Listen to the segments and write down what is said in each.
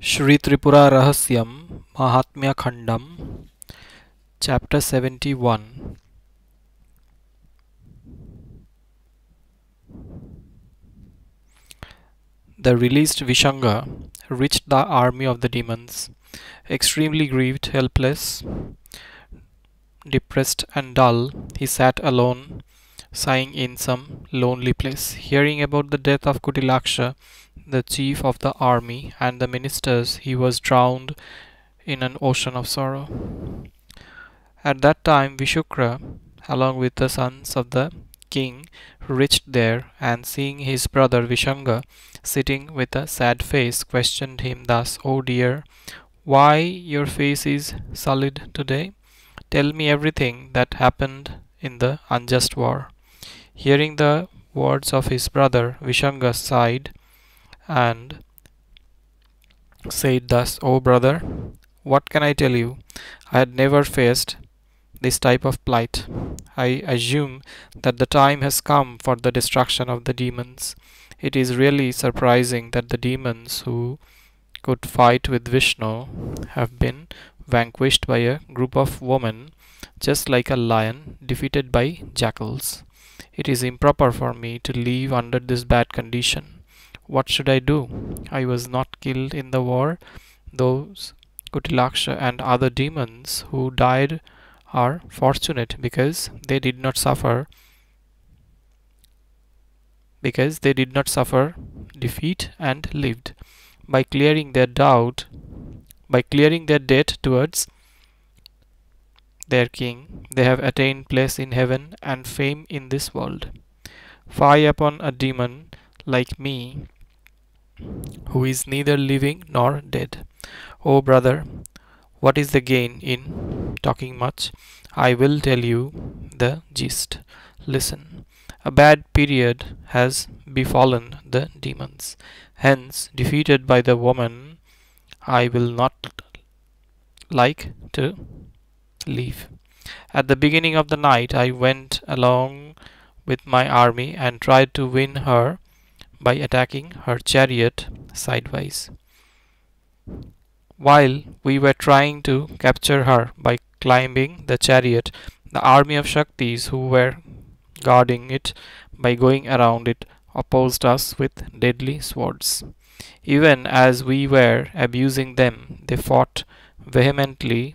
Shri Tripura Rahasyam MahatmyaKhandam, Chapter 71. The released Visanga reached the army of the demons. Extremely grieved, helpless, depressed, and dull, he sat alone, sighing in some lonely place. Hearing about the death of Kutilaksha, the chief of the army, and the ministers, he was drowned in an ocean of sorrow. At that time, Visukra, along with the sons of the king, reached there, and seeing his brother Visanga sitting with a sad face, questioned him thus: "O dear, why your face is sullied today? Tell me everything that happened in the unjust war." Hearing the words of his brother, Visanga sighed and said thus: "O brother, what can I tell you? I had never faced this type of plight. I assume that the time has come for the destruction of the demons. It is really surprising that the demons who could fight with Vishnu have been vanquished by a group of women, just like a lion defeated by jackals. It is improper for me to live under this bad condition. What should I do? I was not killed in the war. Those Kutilaksha and other demons who died are fortunate because they did not suffer defeat and lived. By clearing their debt towards their king, they have attained place in heaven and fame in this world. Fie upon a demon like me, who is neither living nor dead. O brother, what is the gain in talking much? I will tell you the gist. Listen. A bad period has befallen the demons. Hence, defeated by the woman, I will not like to leave. At the beginning of the night, I went along with my army and tried to win her by attacking her chariot sidewise. While we were trying to capture her by climbing the chariot, the army of Shaktis who were guarding it by going around it opposed us with deadly swords. Even as we were abusing them, they fought vehemently,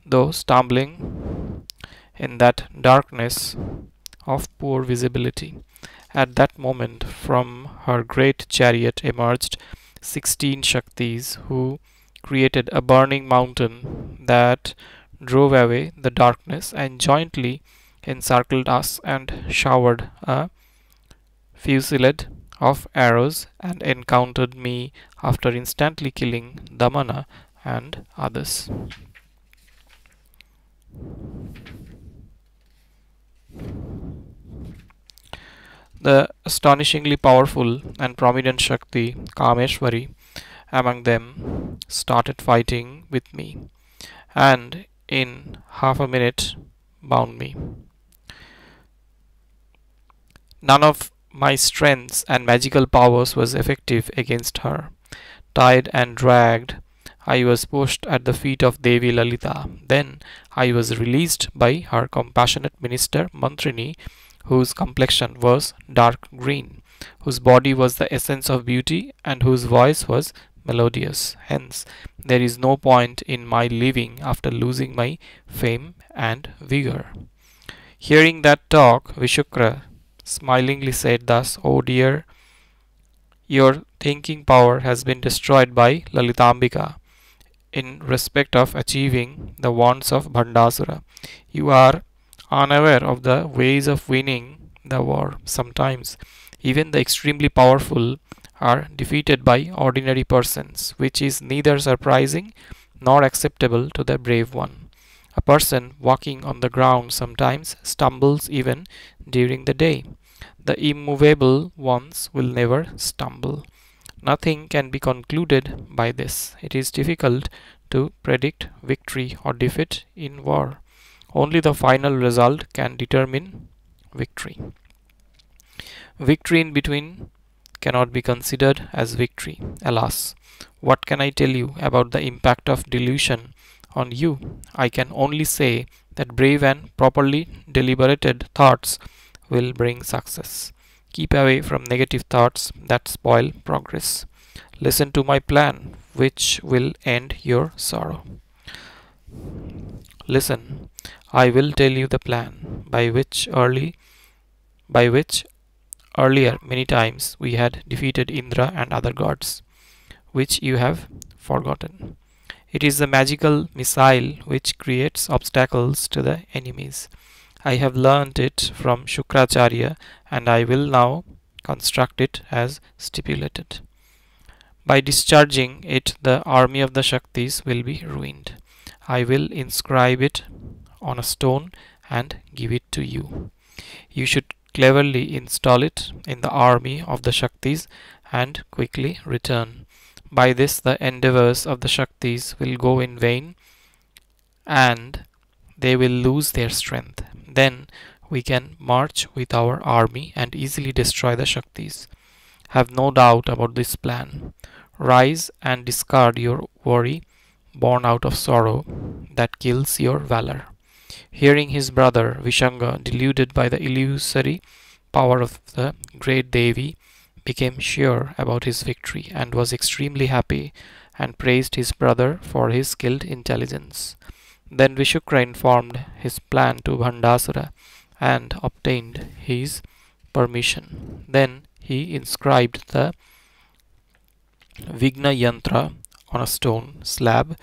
though stumbling in that darkness of poor visibility. At that moment, from her great chariot emerged 16 Shaktis who created a burning mountain that drove away the darkness and jointly encircled us and showered a fusillade of arrows and encountered me after instantly killing Damana and others. The astonishingly powerful and prominent Shakti, Kamesvari, among them, started fighting with me, and in half a minute bound me. None of my strengths and magical powers was effective against her. Tied and dragged, I was pushed at the feet of Devi Lalita. Then I was released by her compassionate minister Mantrini, whose complexion was dark green, whose body was the essence of beauty, and whose voice was melodious. Hence, there is no point in my living after losing my fame and vigor. Hearing that talk, Visukra smilingly said thus: "O dear, your thinking power has been destroyed by Lalitambika in respect of achieving the wants of Bhandasura. You are unaware of the ways of winning the war. Sometimes even the extremely powerful are defeated by ordinary persons, which is neither surprising nor acceptable to the brave one. A person walking on the ground sometimes stumbles even during the day. The immovable ones will never stumble. Nothing can be concluded by this. It is difficult to predict victory or defeat in war. Only the final result can determine victory. Victory in between cannot be considered as victory. Alas, what can I tell you about the impact of delusion on you? I can only say that brave and properly deliberated thoughts will bring success. Keep away from negative thoughts that spoil progress. Listen to my plan, which will end your sorrow. Listen, I will tell you the plan by which earlier many times we had defeated Indra and other gods, which you have forgotten. It is the magical missile which creates obstacles to the enemies. I have learnt it from Shukracharya and I will now construct it as stipulated. By discharging it, the army of the Shaktis will be ruined. I will inscribe it on a stone and give it to you. You should cleverly install it in the army of the Shaktis and quickly return. By this, the endeavors of the Shaktis will go in vain and they will lose their strength. Then we can march with our army and easily destroy the Shaktis. Have no doubt about this plan. Rise and discard your worry, born out of sorrow, that kills your valor. Hearing his brother Visanga, deluded by the illusory power of the great Devi, became sure about his victory and was extremely happy and praised his brother for his skilled intelligence. Then Visukra informed his plan to Bhandasura and obtained his permission. Then he inscribed the Vighna yantra on a stone slab.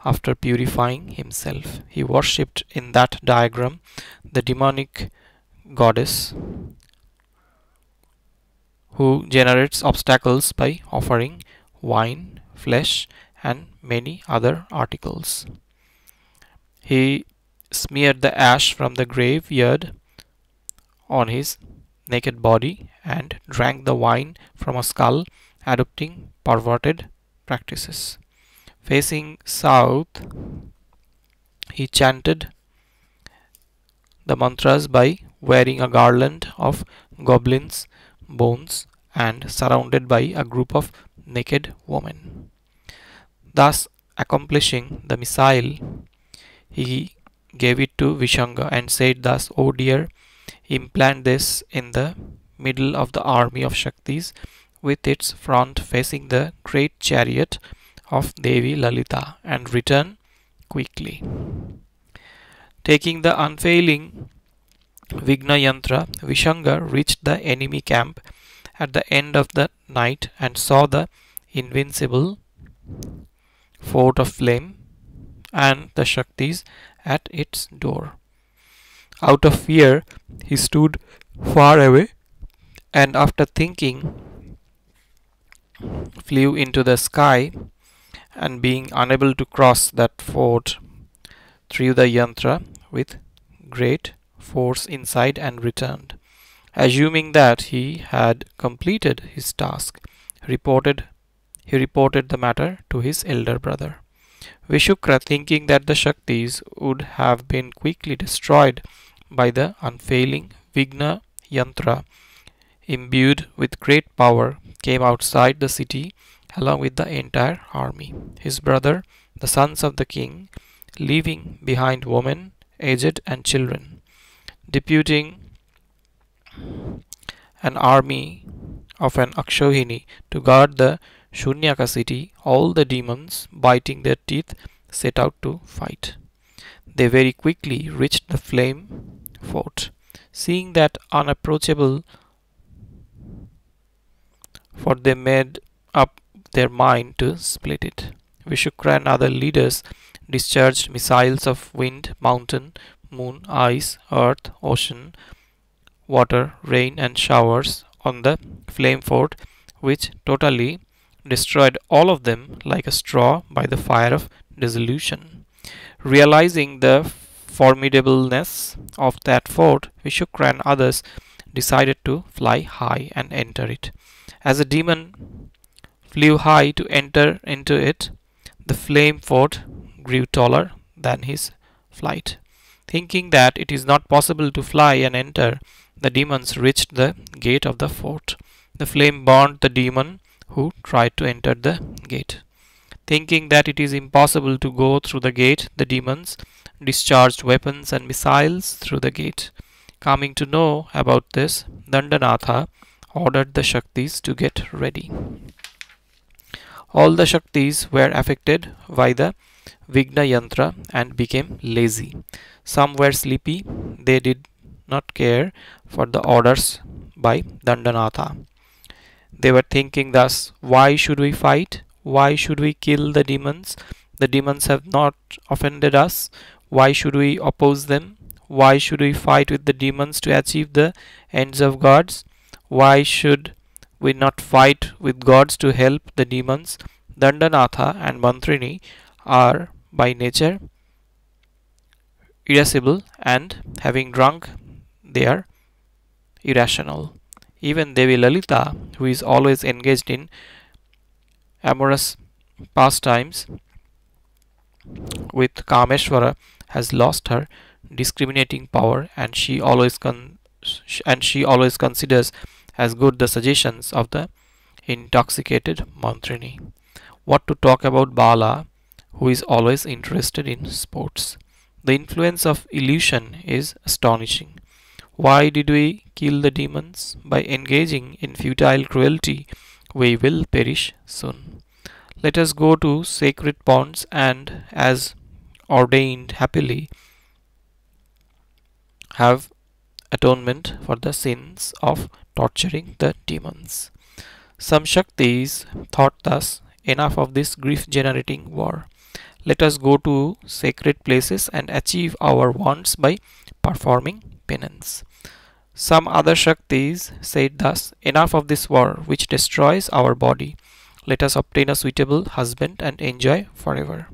After purifying himself, he worshipped in that diagram the demonic goddess who generates obstacles by offering wine, flesh, and many other articles. He smeared the ash from the graveyard on his naked body and drank the wine from a skull, adopting perverted practices. Facing south, he chanted the mantras by wearing a garland of goblins' bones and surrounded by a group of naked women. Thus accomplishing the missile, he gave it to Visanga and said thus, "O dear, implant this in the middle of the army of Shaktis with its front facing the great chariot of Devi Lalita and return quickly." Taking the unfailing Vighna yantra, Visanga reached the enemy camp at the end of the night and saw the invincible fort of flame and the Shaktis at its door. Out of fear, he stood far away and after thinking, flew into the sky and being unable to cross that fort, threw the yantra with great force inside and returned. Assuming that he had completed his task, he reported the matter to his elder brother. Visukra, thinking that the Shaktis would have been quickly destroyed by the unfailing Vighna yantra, imbued with great power, came outside the city along with the entire army. His brother, the sons of the king, leaving behind women, aged and children, deputing an army of an Akshohini to guard the Shunyaka city, all the demons, biting their teeth, set out to fight. They very quickly reached the flame fort. Seeing that unapproachable, for they made up their mind to split it. Visukra and other leaders discharged missiles of wind, mountain, moon, ice, earth, ocean, water, rain and showers on the flame fort, which totally destroyed all of them like a straw by the fire of dissolution. Realizing the formidableness of that fort, Visukra and others decided to fly high and enter it. As a demon flew high to enter into it, the flame fort grew taller than his flight. Thinking that it is not possible to fly and enter, the demons reached the gate of the fort. The flame burned the demon who tried to enter the gate. Thinking that it is impossible to go through the gate, the demons discharged weapons and missiles through the gate. Coming to know about this, Dandanatha ordered the Shaktis to get ready. All the Shaktis were affected by the Vighna yantra and became lazy. Some were sleepy, they did not care for the orders by Dandanatha. They were thinking thus, why should we fight? Why should we kill the demons? The demons have not offended us. Why should we oppose them? Why should we fight with the demons to achieve the ends of gods? Why should we not fight with gods to help the demons? Dandanatha and Mantrini are by nature irascible, and having drunk, they are irrational. Even Devi Lalita, who is always engaged in amorous pastimes with Kamesvara, has lost her discriminating power, and she always considers as good the suggestions of the intoxicated Mantrini. What to talk about Bala, who is always interested in sports? The influence of illusion is astonishing. Why did we kill the demons? By engaging in futile cruelty, we will perish soon. Let us go to sacred ponds and, as ordained happily, have atonement for the sins of torturing the demons. Some Shaktis thought thus, enough of this grief-generating war. Let us go to sacred places and achieve our wants by performing penance. Some other Shaktis said thus, enough of this war which destroys our body. Let us obtain a suitable husband and enjoy forever.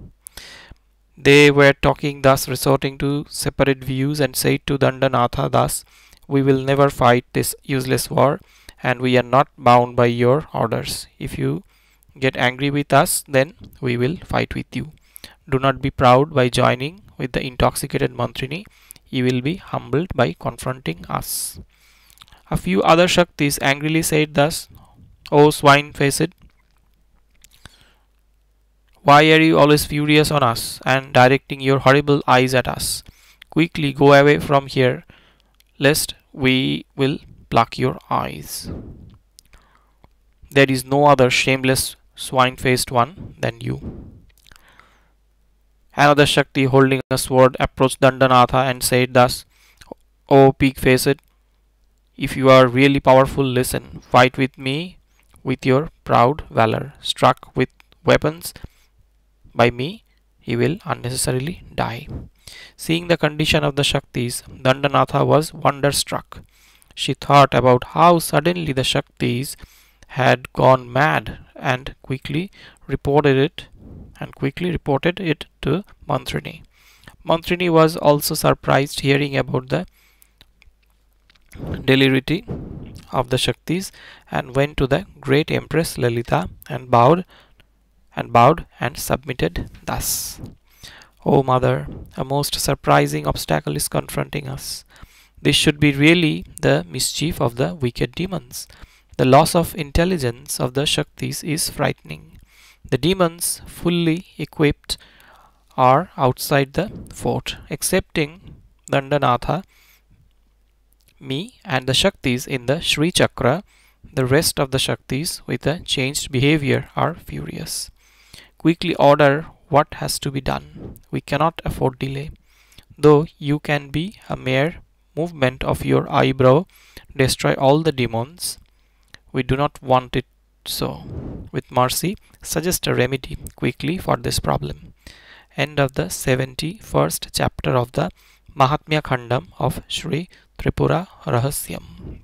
They were talking thus, resorting to separate views, and said to Dandanatha thus, we will never fight this useless war, and we are not bound by your orders. If you get angry with us, then we will fight with you. Do not be proud by joining with the intoxicated Mantrini. You will be humbled by confronting us. A few other Shaktis angrily said thus, O swine-faced, why are you always furious on us and directing your horrible eyes at us? Quickly go away from here, lest we will pluck your eyes. There is no other shameless swine-faced one than you. Another Shakti holding a sword approached Dandanatha and said thus, O pig-faced, if you are really powerful, listen, fight with me with your proud valor. Struck with weapons by me, he will unnecessarily die. Seeing the condition of the Shaktis, Dandanatha was wonderstruck. She thought about how suddenly the Shaktis had gone mad and quickly reported it to Mantrini. Mantrini was also surprised hearing about the delirity of the Shaktis, and went to the great Empress Lalita and bowed and submitted thus. O Mother, a most surprising obstacle is confronting us. This should be really the mischief of the wicked demons. The loss of intelligence of the Shaktis is frightening. The demons, fully equipped, are outside the fort, excepting Dandanatha, me, and the Shaktis in the Sri Chakra. The rest of the Shaktis with a changed behavior are furious. Quickly order what has to be done. We cannot afford delay. Though you can be a mere movement of your eyebrow destroy all the demons, we do not want it so. With mercy, suggest a remedy quickly for this problem. End of the 71st chapter of the MahatmyaKhandam of Sri Tripura Rahasyam.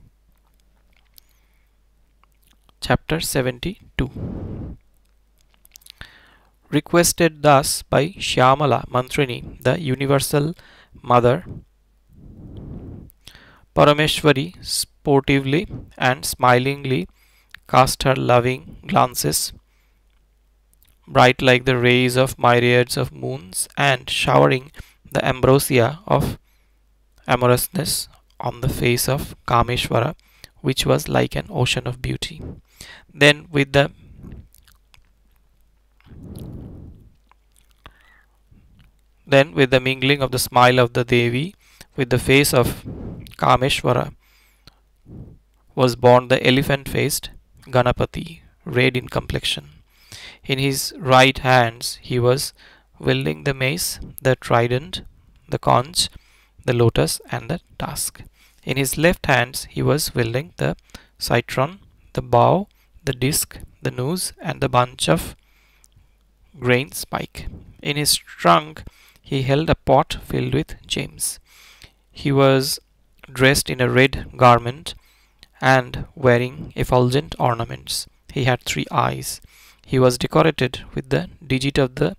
Chapter 72. Requested thus by Shyamala Mantrini, the Universal Mother, Parameshwari sportively and smilingly cast her loving glances, bright like the rays of myriads of moons, and showering the ambrosia of amorousness on the face of Kamesvara, which was like an ocean of beauty. Then with the mingling of the smile of the Devi with the face of Kamesvara was born the elephant-faced Ganapati, red in complexion. In his right hands he was wielding the mace, the trident, the conch, the lotus, and the tusk. In his left hands he was wielding the citron, the bow, the disc, the noose, and the bunch of grain spike. In his trunk he held a pot filled with gems. He was dressed in a red garment and wearing effulgent ornaments. He had 3 eyes. He was decorated with the digit of the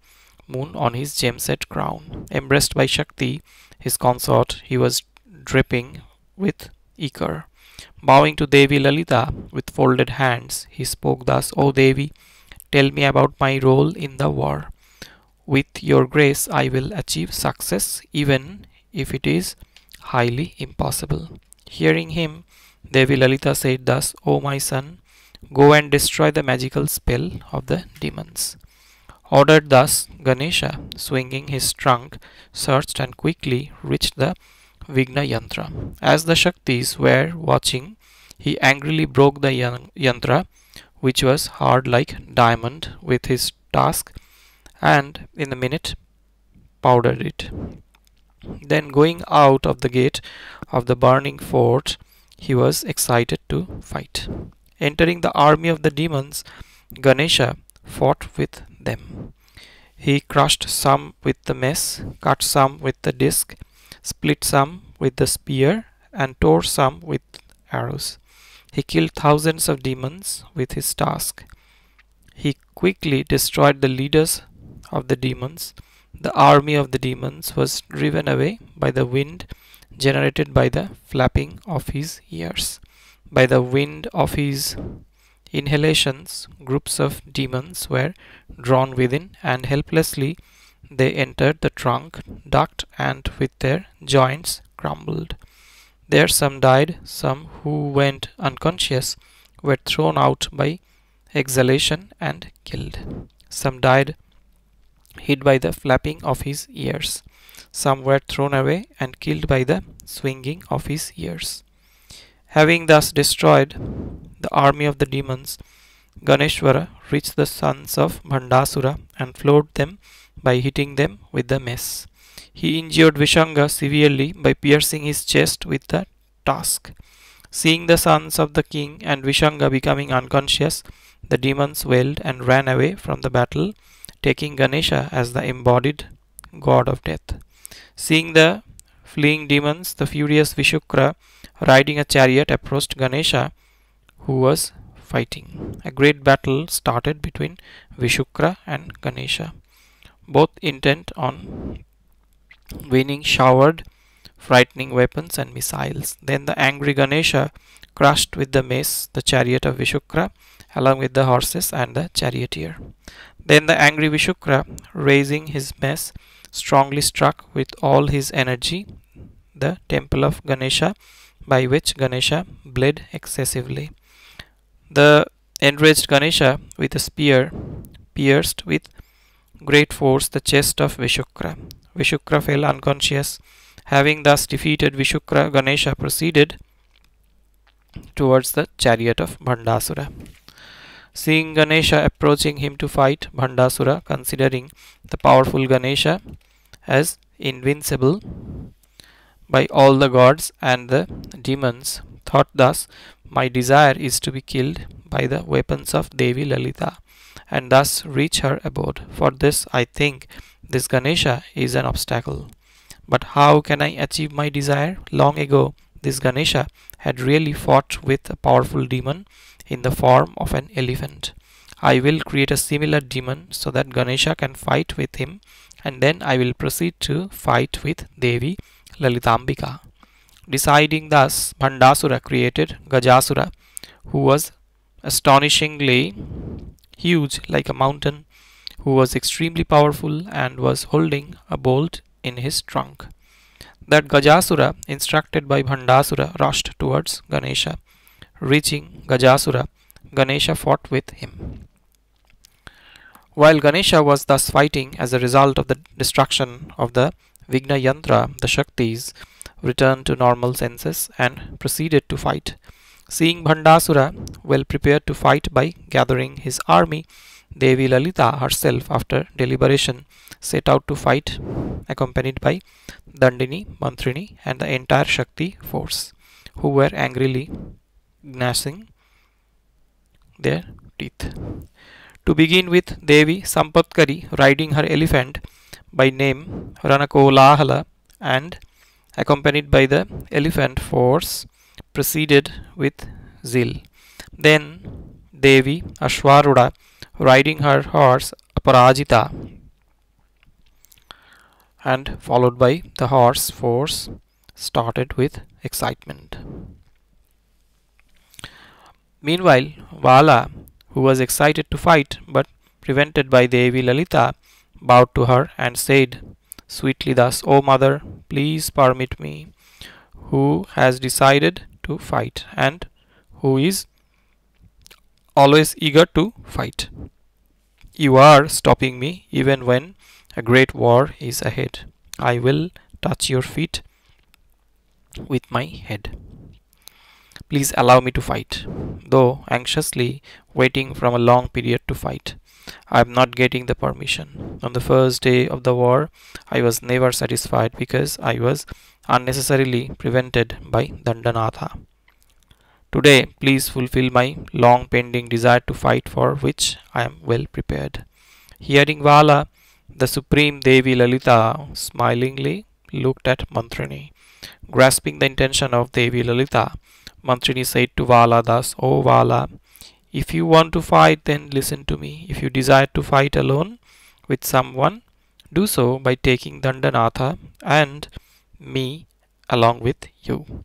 moon on his gem-set crown. Embraced by Shakti, his consort, he was dripping with ichor. Bowing to Devi Lalita with folded hands, he spoke thus, O Devi, tell me about my role in the war. With your grace I will achieve success even if it is highly impossible. Hearing him, Devi Lalita said thus, O my son, go and destroy the magical spell of the demons. Ordered thus, Ganesa, swinging his trunk, searched and quickly reached the Vighna yantra. As the Shaktis were watching, he angrily broke the yantra, which was hard like diamond, with his tusk, and in a minute powdered it. Then going out of the gate of the burning fort, he was excited to fight. Entering the army of the demons, Ganesa fought with them. He crushed some with the mace, cut some with the disc, split some with the spear, and tore some with arrows. He killed thousands of demons with his tusk. He quickly destroyed the leaders of the demons. The army of the demons was driven away by the wind generated by the flapping of his ears. By the wind of his inhalations, groups of demons were drawn within, and helplessly they entered the trunk, ducked, and with their joints crumbled. There some died, some who went unconscious were thrown out by exhalation and killed. Some died hid by the flapping of his ears. Some were thrown away and killed by the swinging of his ears. Having thus destroyed the army of the demons, Vighnesvara reached the sons of Bhandasura and floored them by hitting them with the mace. He injured Visanga severely by piercing his chest with the tusk. Seeing the sons of the king and Visanga becoming unconscious, the demons wailed and ran away from the battle, taking Ganesa as the embodied god of death. Seeing the fleeing demons, the furious Visukra, riding a chariot, approached Ganesa, who was fighting. A great battle started between Visukra and Ganesa. Both intent on winning showered frightening weapons and missiles. Then the angry Ganesa crushed with the mace the chariot of Visukra, along with the horses and the charioteer. Then the angry Visukra, raising his mace, strongly struck with all his energy the temple of Ganesa, by which Ganesa bled excessively. The enraged Ganesa, with a spear, pierced with great force the chest of Visukra. Visukra fell unconscious. Having thus defeated Visukra, Ganesa proceeded towards the chariot of Bhandasura. Seeing Ganesa approaching him to fight, Bhandasura, considering the powerful Ganesa as invincible by all the gods and the demons, thought thus, my desire is to be killed by the weapons of Devi Lalita, and thus reach her abode. For this I think this Ganesa is an obstacle. But how can I achieve my desire? Long ago, this Ganesa had really fought with a powerful demon in the form of an elephant. I will create a similar demon so that Ganesa can fight with him, and then I will proceed to fight with Devi Lalitambika. Deciding thus, Bhandasura created Gajasura, who was astonishingly huge like a mountain, who was extremely powerful and was holding a bolt in his trunk. That Gajasura, instructed by Bhandasura, rushed towards Ganesa. Reaching Gajasura, Ganesa fought with him. While Ganesha was thus fighting as a result of the destruction of the Vighna Yantra, the Shaktis returned to normal senses and proceeded to fight. Seeing Bhandasura well prepared to fight by gathering his army, Devi Lalita herself, after deliberation, set out to fight, accompanied by Dandini, Mantrini, and the entire Shakti force, who were angrily gnashing their teeth. To begin with, Devi Sampatkari, riding her elephant by name Ranakolahala and accompanied by the elephant force, proceeded with zeal. Then Devi Ashwaruda, riding her horse Aparajita and followed by the horse force, started with excitement. Meanwhile, Vala, who was excited to fight but prevented by Devi Lalita, bowed to her and said sweetly thus, O mother, please permit me, who has decided to fight and who is always eager to fight. You are stopping me even when a great war is ahead. I will touch your feet with my head. Please allow me to fight, though anxiously waiting from a long period to fight. I am not getting the permission. On the first day of the war, I was never satisfied because I was unnecessarily prevented by Dandanatha. Today, please fulfill my long pending desire to fight, for which I am well prepared. Hearing Vala, the Supreme Devi Lalita smilingly looked at Mantrini. Grasping the intention of Devi Lalita, Mantrini said to Vala thus, O Vala, if you want to fight, then listen to me. If you desire to fight alone with someone, do so by taking Dandanatha and me along with you.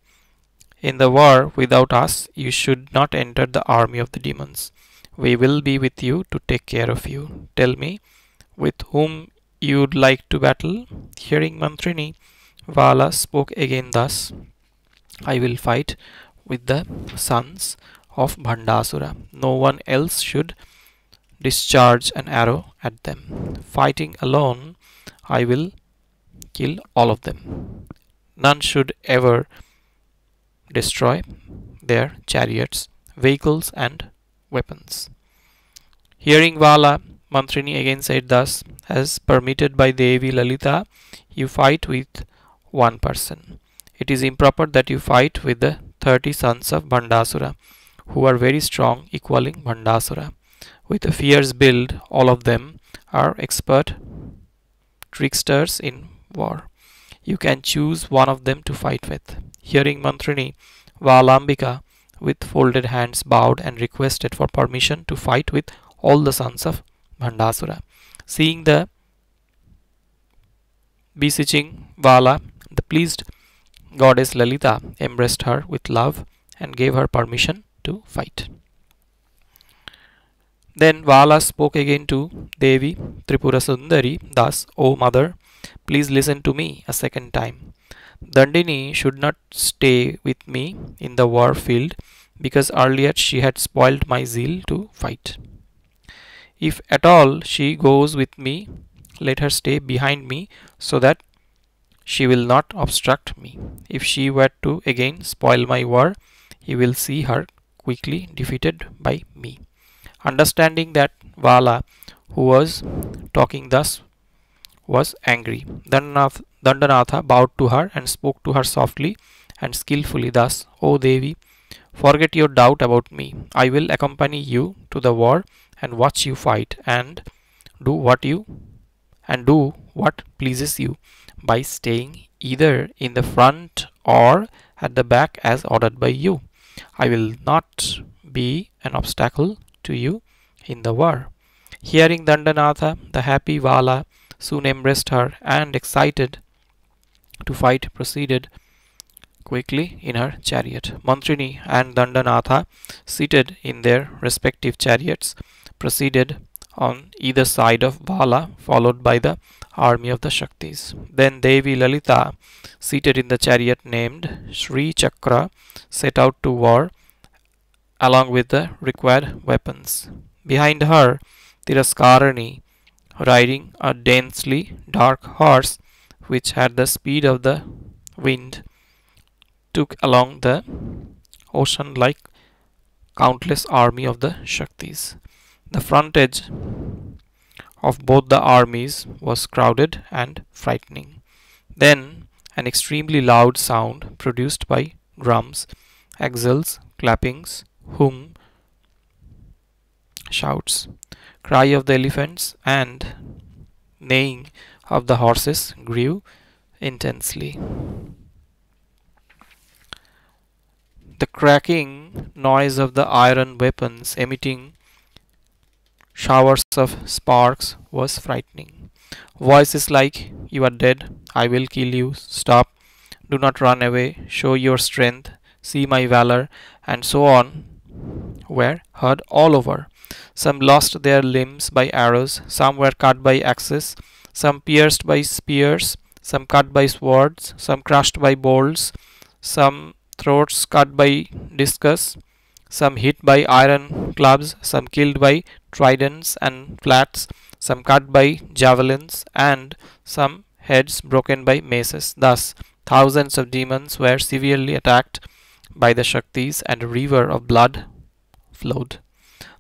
In the war without us, you should not enter the army of the demons. We will be with you to take care of you. Tell me with whom you'd like to battle. Hearing Mantrini, Vala spoke again thus, I will fight with the sons of Bhandasura. No one else should discharge an arrow at them. Fighting alone, I will kill all of them. None should ever destroy their chariots, vehicles, and weapons. Hearing Vala, Mantrini again said thus, as permitted by Devi Lalita, you fight with one person. It is improper that you fight with the 30 sons of Bhandasura, who are very strong, equaling Bhandasura. With a fierce build, all of them are expert tricksters in war. You can choose one of them to fight with. Hearing Mantrini, Balambika with folded hands bowed and requested for permission to fight with all the sons of Bhandasura. Seeing the beseeching Vala, the pleased Goddess Lalita embraced her with love and gave her permission to fight. Then Vala spoke again to Devi Tripura Sundari thus, O mother, please listen to me a second time. Dandini should not stay with me in the war field because earlier she had spoiled my zeal to fight. If at all she goes with me, let her stay behind me so that she will not obstruct me. If she were to again spoil my war, you will see her quickly defeated by me. Understanding that Vala, who was talking thus, was angry, Dandanatha bowed to her and spoke to her softly and skillfully thus, O Devi, forget your doubt about me. I will accompany you to the war and watch you fight and do what pleases you by staying either in the front or at the back as ordered by you. I will not be an obstacle to you in the war. Hearing Dandanatha, the happy Vala soon embraced her and, excited to fight, proceeded quickly in her chariot. Mantrini and Dandanatha, seated in their respective chariots, proceeded on either side of Vala, followed by the army of the Shaktis. Then Devi Lalita, seated in the chariot named Sri Chakra, set out to war along with the required weapons. Behind her, Tiraskarani, riding a densely dark horse which had the speed of the wind, took along the ocean like countless army of the Shaktis. The frontage of both the armies was crowded and frightening. Then an extremely loud sound produced by drums, axles, clappings, hum, shouts, cry of the elephants, and neighing of the horses grew intensely. The cracking noise of the iron weapons emitting showers of sparks was frightening. Voices like, "You are dead, I will kill you, stop, do not run away, show your strength, see my valor," and so on were heard all over. Some lost their limbs by arrows, some were cut by axes, some pierced by spears, some cut by swords, some crushed by bolts, some throats cut by discus, some hit by iron clubs, some killed by tridents and flats, some cut by javelins, and some heads broken by maces. Thus, thousands of demons were severely attacked by the Shaktis, and a river of blood flowed.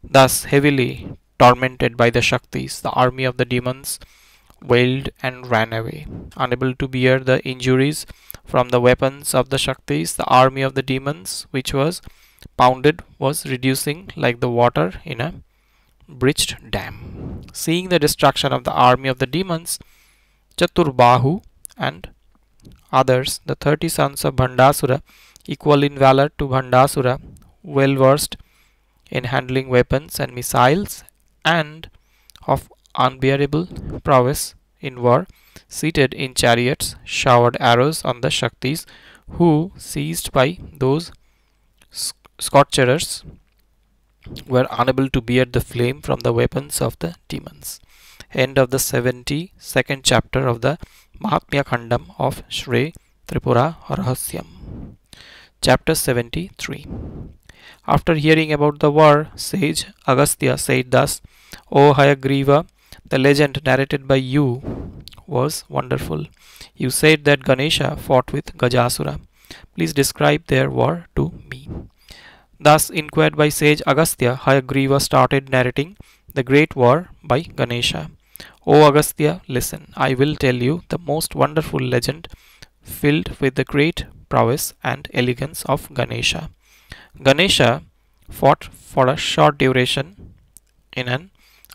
Thus, heavily tormented by the Shaktis, the army of the demons wailed and ran away. Unable to bear the injuries from the weapons of the Shaktis, the army of the demons, which was pounded, was reducing like the water in a breached dam. Seeing the destruction of the army of the demons, Chaturbahu and others, the 30 sons of Bhandasura, equal in valor to Bhandasura, well versed in handling weapons and missiles, and of unbearable prowess in war, seated in chariots, showered arrows on the Shaktis, who, seized by those scorchers, were unable to bear the flame from the weapons of the demons. End of the 72nd chapter of the MahatmyaKhandam of Sri Tripura Rahasyam. Chapter 73. After hearing about the war, sage Agastya said thus: "O Hayagriva, the legend narrated by you was wonderful. You said that Ganesa fought with Gajasura. Please describe their war to me." Thus inquired by sage Agastya, Hayagriva started narrating the great war by Ganesa. "O Agastya, listen. I will tell you the most wonderful legend filled with the great prowess and elegance of Ganesa. Ganesa fought for a short duration in an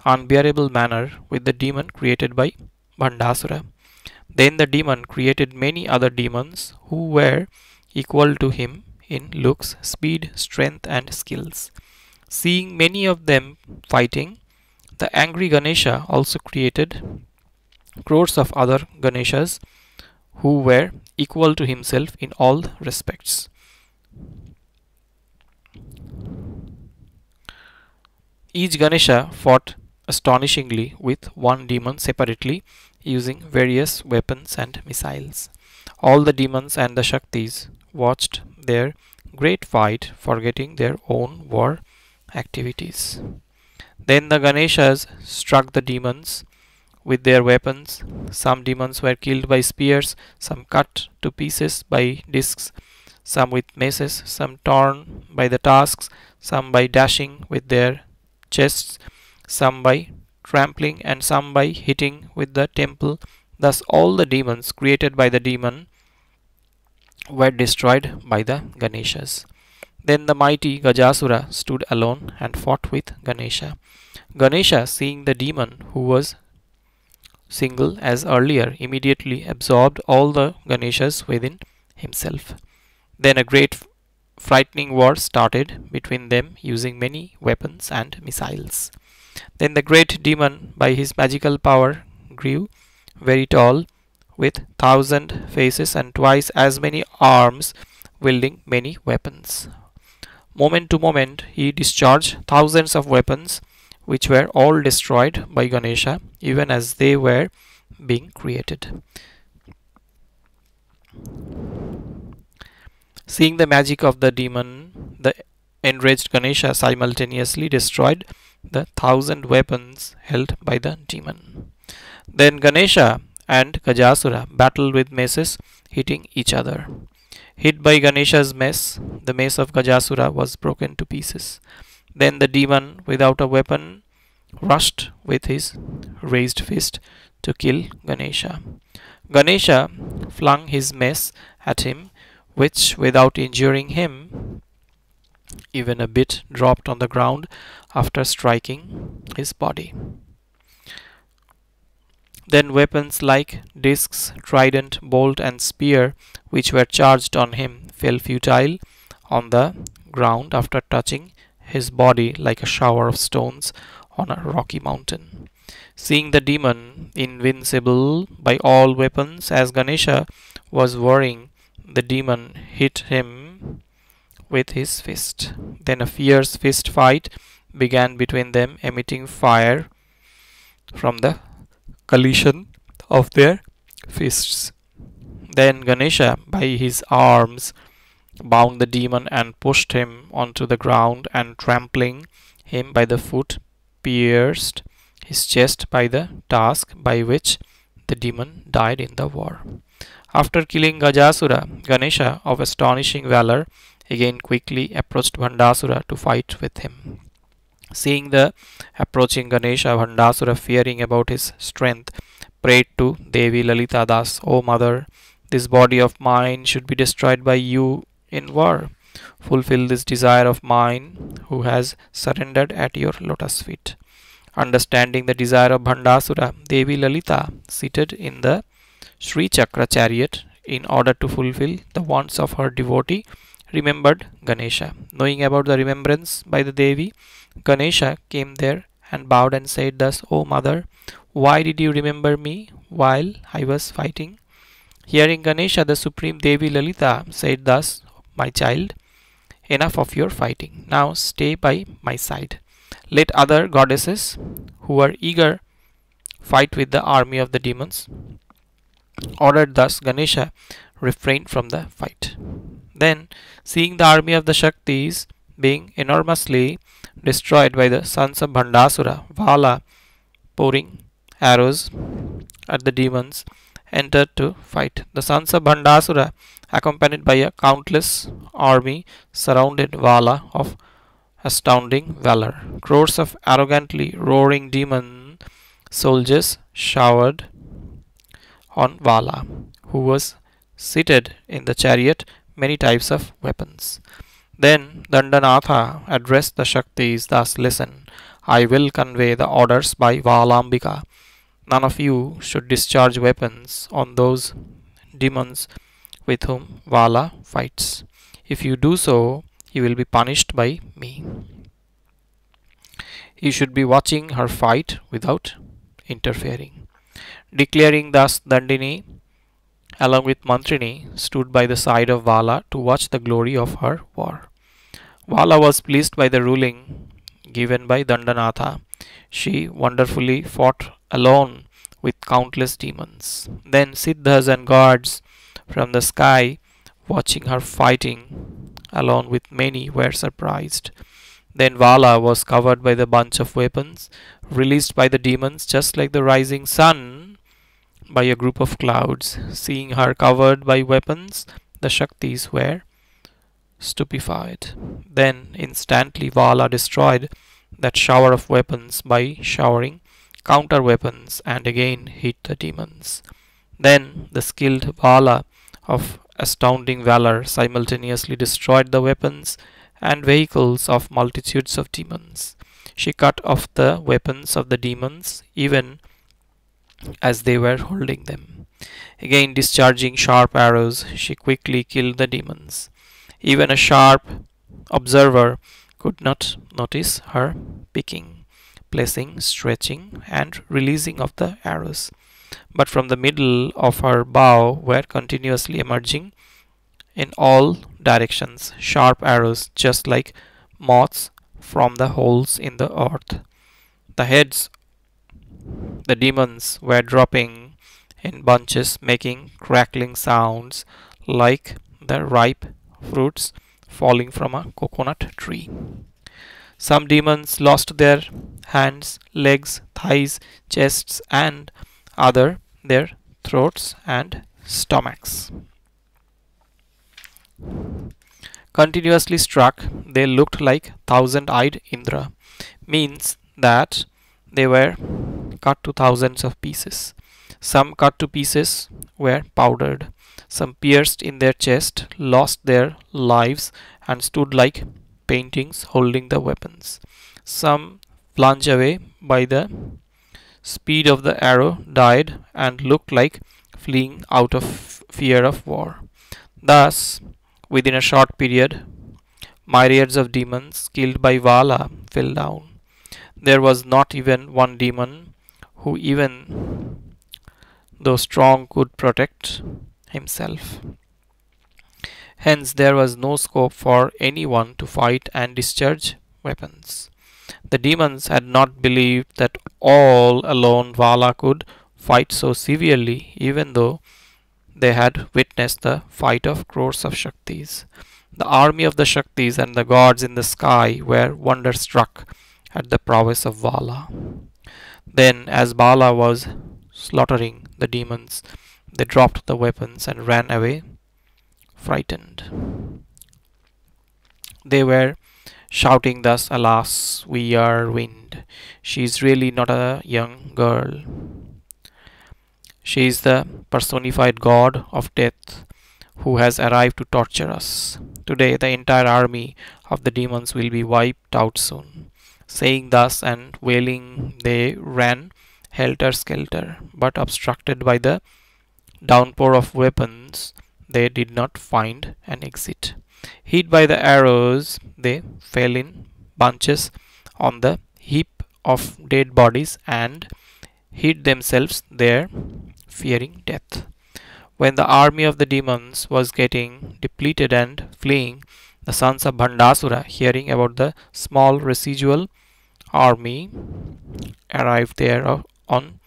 unbearable manner with the demon created by Bhandasura. Then the demon created many other demons who were equal to him in looks, speed, strength, and skills. Seeing many of them fighting, the angry Ganesa also created crores of other Ganeshas who were equal to himself in all respects. Each Ganesha fought astonishingly with one demon separately, using various weapons and missiles. All the demons and the Shaktis watched their great fight, forgetting their own war activities. Then the Ganeshas struck the demons with their weapons. Some demons were killed by spears, some cut to pieces by discs, some with maces, some torn by the tusks, some by dashing with their chests, some by trampling, and some by hitting with the temple. Thus all the demons created by the demon were destroyed by the Ganeshas. Then the mighty Gajasura stood alone and fought with Ganesha. Ganesha, seeing the demon who was single as earlier, immediately absorbed all the Ganeshas within himself. Then a great frightening war started between them, using many weapons and missiles. Then the great demon, by his magical power, grew very tall, with 1,000 faces and twice as many arms, wielding many weapons. Moment to moment, he discharged thousands of weapons, which were all destroyed by Ganesha, even as they were being created. Seeing the magic of the demon, the Enraged Ganesha simultaneously destroyed the 1,000 weapons held by the demon. Then Ganesha and Gajasura battled with maces, hitting each other. Hit by Ganesha's mace, the mace of Gajasura was broken to pieces. Then the demon, without a weapon, rushed with his raised fist to kill Ganesha. Ganesha flung his mace at him, which, without injuring him even a bit, dropped on the ground after striking his body. Then weapons like discs, trident, bolt, and spear, which were charged on him, fell futile on the ground after touching his body like a shower of stones on a rocky mountain. Seeing the demon invincible by all weapons, as Ganesha was worrying, the demon hit him with his fist. Then a fierce fist fight began between them, emitting fire from the collision of their fists. Then Ganesha, by his arms, bound the demon and pushed him onto the ground, and trampling him by the foot, pierced his chest by the task by which the demon died in the war. After killing Gajasura, Ganesha, of astonishing valor, again quickly approached Bhandasura to fight with him. Seeing the approaching Ganesha, Bhandasura, fearing about his strength, prayed to Devi Lalita thus, O mother, this body of mine should be destroyed by you in war. Fulfill this desire of mine, who has surrendered at your lotus feet. Understanding the desire of Bhandasura, Devi Lalita, seated in the Sri Chakra chariot in order to fulfill the wants of her devotee, remembered Ganesha. Knowing about the remembrance by the Devi, Ganesha came there and bowed and said thus, O mother, why did you remember me while I was fighting? Hearing Ganesha, the Supreme Devi Lalita said thus, My child, enough of your fighting. Now stay by my side. Let other goddesses who are eager fight with the army of the demons. Ordered thus, Ganesha refrained from the fight. Then, seeing the army of the Shaktis being enormously destroyed by the sons of Bhandasura, Vala, pouring arrows at the demons, entered to fight. The sons of Bhandasura, accompanied by a countless army, surrounded Vala of astounding valor. Crores of arrogantly roaring demon soldiers showered on Vala, who was seated in the chariot, many types of weapons. Then Dandanatha addressed the Shaktis thus, Listen, I will convey the orders by Balambika. None of you should discharge weapons on those demons with whom Vala fights. If you do so, you will be punished by me. You should be watching her fight without interfering. Declaring thus, Dandini, along with Mantrini, stood by the side of Vala to watch the glory of her war. Vala was pleased by the ruling given by Dandanatha. She wonderfully fought alone with countless demons. Then Siddhas and gods from the sky, watching her fighting alone with many, were surprised. Then Vala was covered by the bunch of weapons released by the demons, just like the rising sun by a group of clouds. Seeing her covered by weapons, the Shaktis were stupefied. Then instantly Vala destroyed that shower of weapons by showering counter weapons and again hit the demons. Then the skilled Vala of astounding valor simultaneously destroyed the weapons and vehicles of multitudes of demons. She cut off the weapons of the demons even as they were holding them. Again discharging sharp arrows, she quickly killed the demons. Even a sharp observer could not notice her picking, placing, stretching, and releasing of the arrows. But from the middle of her bow were continuously emerging in all directions sharp arrows, just like moths from the holes in the earth. The heads the demons were dropping in bunches, making crackling sounds like the ripe fruits falling from a coconut tree. Some demons lost their hands, legs, thighs, chests, and other their throats and stomachs. Continuously struck, they looked like thousand-eyed Indra, means that they were cut to thousands of pieces. Some cut to pieces were powdered. Some pierced in their chest, lost their lives, and stood like paintings holding the weapons. Some plunged away by the speed of the arrow, died, and looked like fleeing out of fear of war. Thus, within a short period, myriads of demons killed by Vala fell down. There was not even one demon who, even though strong, could protect himself. Hence, there was no scope for anyone to fight and discharge weapons. The demons had not believed that all alone Vala could fight so severely, even though they had witnessed the fight of crores of Shaktis. The army of the Shaktis and the gods in the sky were wonderstruck at the prowess of Vala. Then, as Vala was slaughtering the demons, they dropped the weapons and ran away, frightened. They were shouting thus, "Alas, we are ruined. She is really not a young girl. She is the personified god of death who has arrived to torture us. Today the entire army of the demons will be wiped out soon." Saying thus and wailing, they ran helter-skelter, but obstructed by the downpour of weapons, they did not find an exit. Hit by the arrows, they fell in bunches on the heap of dead bodies and hid themselves there, fearing death. When the army of the demons was getting depleted and fleeing, the sons of Bhandasura, hearing about the small residual army, arrived there on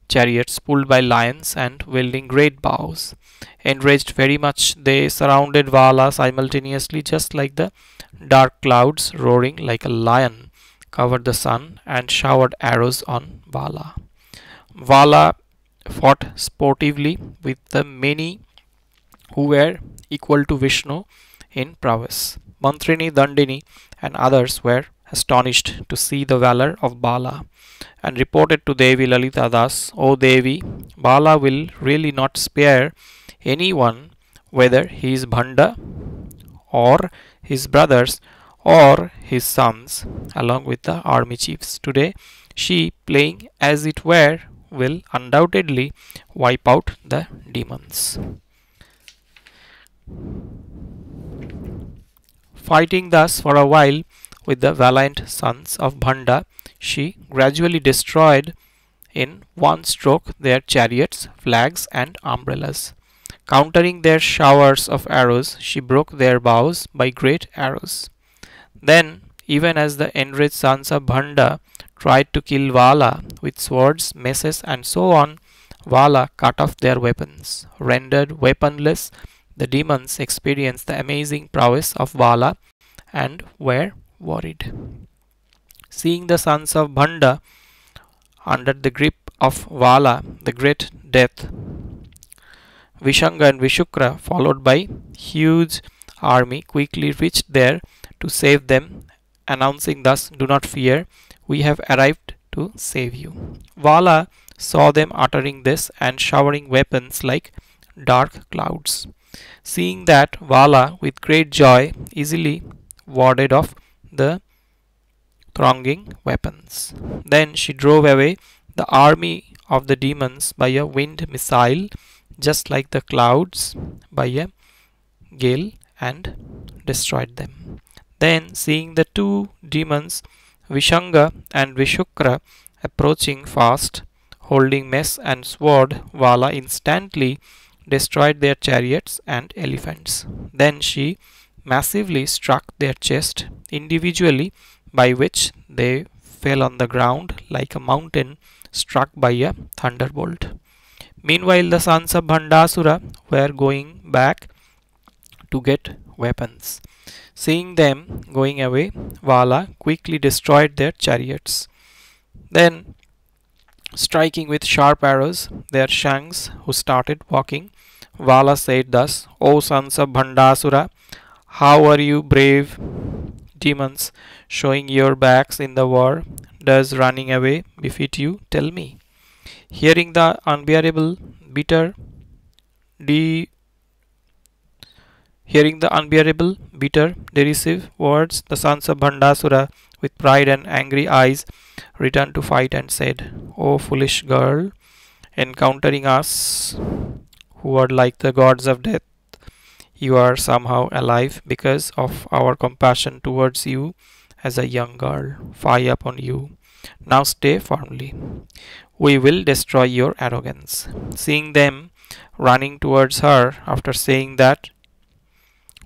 chariots pulled by lions and wielding great bows. Enraged very much, they surrounded Vala simultaneously, just like the dark clouds roaring like a lion covered the sun, and showered arrows on Vala. Vala fought sportively with the many who were equal to Vishnu in prowess. Mantrini, Dandini, and others were astonished to see the valor of Bala, and reported to Devi Lalita thus, "O Devi, Bala will really not spare anyone, whether he is Bhanda or his brothers or his sons, along with the army chiefs. Today, she, playing as it were, will undoubtedly wipe out the demons." Fighting thus for a while with the valiant sons of Bhanda, she gradually destroyed in one stroke their chariots, flags, and umbrellas. Countering their showers of arrows, she broke their bows by great arrows. Then, even as the enraged sons of Bhanda tried to kill Vala with swords, maces, and so on, Vala cut off their weapons. Rendered weaponless, the demons experienced the amazing prowess of Vala and were worried. Seeing the sons of Bhanda under the grip of Vala, the great death, Visanga and Visukra, followed by huge army, quickly reached there to save them, announcing thus, "Do not fear, we have arrived to save you." Vala saw them uttering this and showering weapons like dark clouds. Seeing that, Vala, with great joy, easily warded off the thronging weapons. Then she drove away the army of the demons by a wind missile, just like the clouds by a gale, and destroyed them. Then, seeing the two demons, Visanga and Visukra, approaching fast, holding mace and sword, Vala instantly destroyed their chariots and elephants. Then she massively struck their chest individually, by which they fell on the ground like a mountain struck by a thunderbolt. Meanwhile, the sons of Bhandasura were going back to get weapons. Seeing them going away, Vala quickly destroyed their chariots. Then, striking with sharp arrows their shanks, who started walking, Vala said thus, O sons of Bhandasura, how are you, brave demons, showing your backs in the war? Does running away befit you? Tell me. Hearing the unbearable, bitter, de- Hearing the unbearable, bitter, derisive words, the sons of Bhandasura, with pride and angry eyes, returned to fight and said, O foolish girl, encountering us, who are like the gods of death, you are somehow alive because of our compassion towards you as a young girl. Fie upon you. Now stay firmly. We will destroy your arrogance. Seeing them running towards her, after saying that,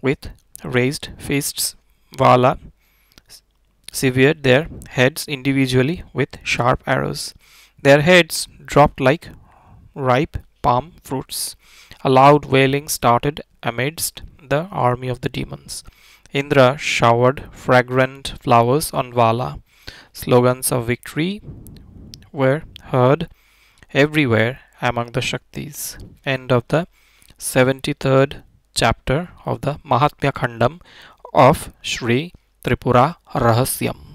with raised fists, Vala severed their heads individually with sharp arrows. Their heads dropped like ripe palm fruits. A loud wailing started amidst the army of the demons. Indra showered fragrant flowers on Vala. Slogans of victory were heard everywhere among the Shaktis. End of the 73rd chapter of the MahatmyaKhandam of Sri Tripura Rahasyam.